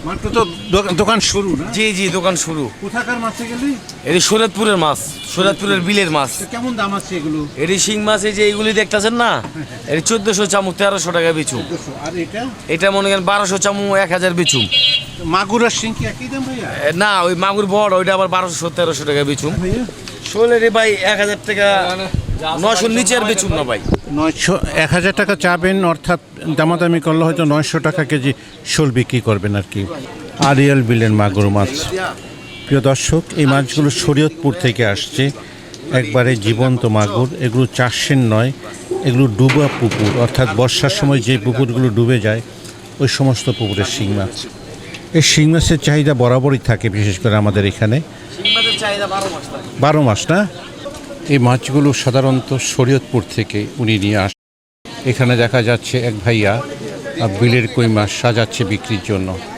মাত্র তো দোকান শুরু না? জি জি, দোকান শুরু। কোথাকার মাছ এগুলি? এটি শরীয়তপুরের মাছ, শরীয়তপুরের বিলের মাছ। কেমন দাম আছে এগুলো? এটি শিং মাছ, এই যে এইগুলি দেখতেছেন না, এটি 1400 চামচ 1300 টাকা বেচুম। আর এটা এটা মনে করেন 1200 চামচ 1000 বেচুম। মাগুর আর শিং কি একই দাম ভাইয়া? না, ওই মাগুর বড়, ওইটা আবার 1200 1300 টাকা বেচুম। ভাইয়া শোলের ভাই 1000 টাকা, 900 নিচে আর বেচুম না ভাই। 1000 টাকা চাবেন, অর্থাৎ দামাদামি করলে হয়তো 900 টাকা কেজি শোল বিক্রি করবেন আর কি। আড়িয়াল বিলের মাগুর মাছ। প্রিয় দর্শক, এই মাছগুলো শরীয়তপুর থেকে আসছে, একবারে জীবন্ত মাগুর। এগুলো চাষের নয়, এগুলো ডুবা পুকুর, অর্থাৎ বর্ষার সময় যে পুকুরগুলো ডুবে যায় ওই সমস্ত পুকুরের শিং মাছ। এই শিং মাছের চাহিদা বরাবরই থাকে, বিশেষ করে আমাদের এখানে। শিং মাছের চাহিদা 12 মাস থাকে। 12 মাস না? এই মাছগুলো সাধারণত শরীয়তপুর থেকে উনি নিয়ে আসেন। এখানে দেখা যাচ্ছে এক ভাইয়া বিলের কই মাছ সাজাচ্ছে বিক্রির জন্য।